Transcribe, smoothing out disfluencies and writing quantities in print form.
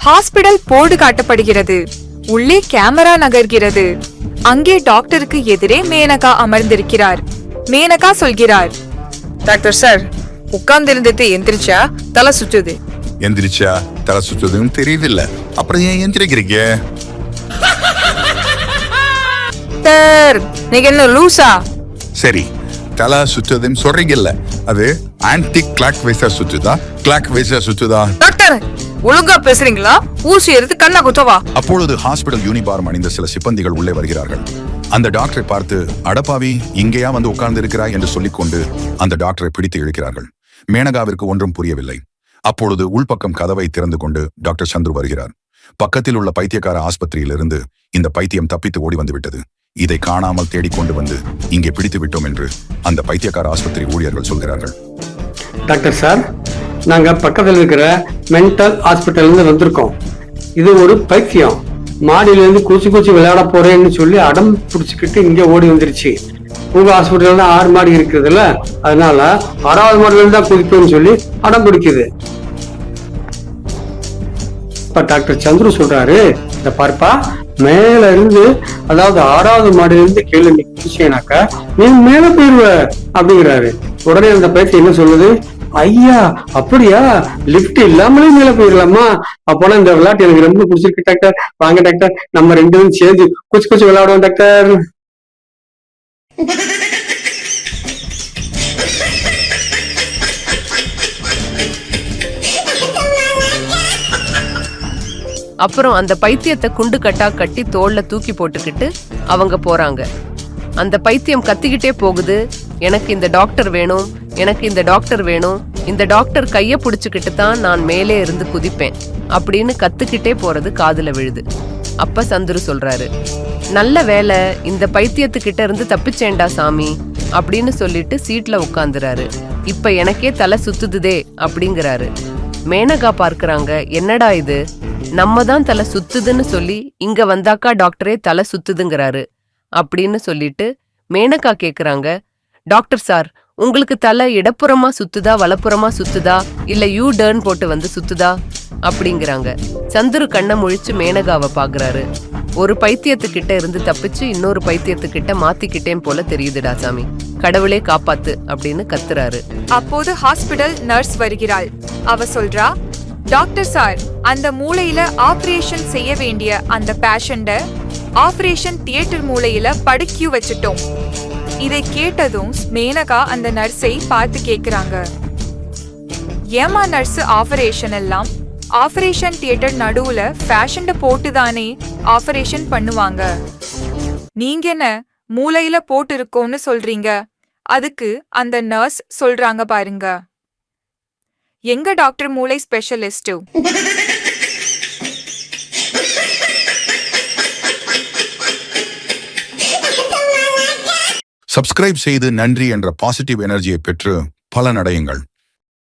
Hospital board காட்டப்படுகிறது. உள்ளே camera நகர்கிறது. அங்கே டாக்டருக்கு எதிரே மேனகா அமர்ந்திருக்கிறார். மேனகா சொல்கிறார், டாக்டர் சார், உட்கார்ந்திருந்துட்டு எந்திரிச்சா தலை சுற்றுது. எந்திரிச்சா தலை சுற்றுதுன்னு தெரியுது இல்ல, அப்புறம் ஏன் எந்திரிக்கிறீங்க? டாக்டர், நீங்க என்ன லூசா? சரி, தலை சுற்றுதுன்னு சொல்றீங்கல்ல, அது ஆன்டி கிளாக் வைஸா சுற்றுதா கிளாக் வைஸா சுற்றுதா? டாக்டர், ஒழுங்கா பேசுறீங்களா? ஊசி எடுத்து கண்ணா குத்தவா? அப்பொழுது ஹாஸ்பிடல் யூனிபார்ம் அணிந்த சில சிப்பந்திகள் உள்ளே வருகிறார்கள். அந்த டாக்டரை பார்த்து, அடப்பாவி, இங்கேயா வந்து உட்கார்ந்து இருக்கிறாய் என்று சொல்லிக்கொண்டு அந்த டாக்டரை பிடித்து இழுக்கிறார்கள். மேனகாவிற்கு ஒன்றும் புரியவில்லை. அப்பொழுது உள்பக்கம் கதவை திறந்து கொண்டு டாக்டர் சந்துரு வருகிறார். பக்கத்தில் உள்ள பைத்தியக்கார ஆஸ்பத்திரியிலிருந்து இந்த பைத்தியம் தப்பித்து ஓடி வந்து விட்டது. இதை காணாமல் தேடிக்கொண்டு வந்து இங்கே பிடித்து விட்டோம் என்று அந்த பைத்தியக்கார ஆஸ்பத்திரி ஊழியர்கள் சொல்கிறார்கள். டாக்டர் சார், நாங்க பக்கத்தில் இருக்கிற மென்டல் ஹாஸ்பிட்டல் இருந்து வந்திருக்கோம். இது ஒரு பைத்தியம் மாடியில இருந்து கூச்சி விளையாட போறேன்னு சொல்லி அடம் பிடிச்சுக்கிட்டு இங்க ஓடி வந்துருச்சு. உங்க ஹாஸ்பிட்டல் தான் 6 மாடி இருக்குதுல்ல, அதனால 6வது மாடியில இருந்து தான் குதிப்பேன்னு சொல்லி அடம் பிடிக்குது. இப்ப டாக்டர் சந்துரு சொல்றாரு, இந்த பார்ப்பா, மேல இருந்து, அதாவது 6வது மாடியில இருந்து கீழே நீ குதிச்சேனாக்கா நீ மேல போயிருவ அப்படிங்கிறாரு. உடனே அந்த பைத்தியம் என்ன சொல்லுது, ஐயா அப்படியா, லிப்ட் இல்லாமலே மேல போயிடலாமா? அப்போனா இந்த விளையாட்டு எனக்கு ரொம்ப பிடிச்சிருக்கு டாக்டர். வாங்க டாக்டர், நம்ம 2 பேரும் சேர்ந்து குச்சி விளையாடுவோம் டாக்டர். அப்புறம் அந்த பைத்தியத்தை குண்டு கட்டா கட்டி தோல்ல தூக்கி போட்டுக்கிட்டு அவங்க போறாங்க. அந்த பைத்தியம் கத்திக்கிட்டே போகுது, எனக்கு இந்த டாக்டர் வேணும், எனக்கு இந்த டாக்டர் வேணும், இந்த டாக்டர் கைய புடிச்சுக்கிட்டு தான் நான் மேலே இருந்து குதிப்பேன் அப்படின்னு கத்துக்கிட்டே போறது காதுல விழுது. அப்ப சந்துரு சொல்றாரு, நல்ல வேலை, இந்த பைத்தியத்துக்கிட்ட இருந்து தப்பிச்சேண்டா சாமி அப்படின்னு சொல்லிட்டு சீட்ல உட்காந்துறாரு. இப்ப எனக்கே தலை சுத்துதுதே அப்படிங்கிறாரு. மேனகா பார்க்கறாங்க, என்னடா இது, நம்ம தான் தலை சுத்துதுன்னு சொல்லி இங்க வந்தாக்கா டாக்டரே தலை சுத்துதுங்கிறாரு அப்படின்னு சொல்லிட்டு மேனகா கேக்குறாங்க, டாக்டர் சார், உங்களுக்கு தலை இடப்புறமா சுத்துதா வலப்புறமா சுத்துதா இல்ல யூ டர்ன் போட்டு வந்து சுத்துதா அப்படிங்கிறாங்க. சந்துரு கண்ணை முழிச்சு மேனகாவை பாக்குறாரு. ஒரு பைத்தியத்துக்கிட்ட இருந்து தப்பிச்சு இன்னொரு பைத்தியத்துக்கிட்ட மாத்திக்கிட்டேன் போல தெரியுதுடா சாமி, கடவுளே காப்பாத்து அப்படின்னு கத்துறாரு. அப்போது ஹாஸ்பிடல் நர்ஸ் வருகிறாள். அவ சொல்றா, டாக்டர் சார், அந்த மூளையில ஆபரேஷன் செய்ய வேண்டிய அந்த பேஷண்ட ஆபரேஷன் தியேட்டர் மூளையில படுக்கி வச்சுட்டோம். இதை கேட்டதும் மேனகா அந்த நர்ஸை பார்த்து கேக்குறாங்க, ஏமா நர்ஸ், ஆபரேஷன் எல்லாம் ஆபரேஷன் தியேட்டர் நடுவுல பேஷண்ட போட்டுதானே ஆபரேஷன் பண்ணுவாங்க, நீங்க என்ன மூளையில போட்டு இருக்கோன்னு சொல்றீங்க? அதுக்கு அந்த நர்ஸ் சொல்றாங்க பாருங்க, எங்க டாக்டர் மூளை ஸ்பெஷலிஸ்ட். சப்ஸ்கிரைப் செய்து நன்றி என்ற பாசிட்டிவ் எனர்ஜியை பெற்று பலனடையுங்கள்.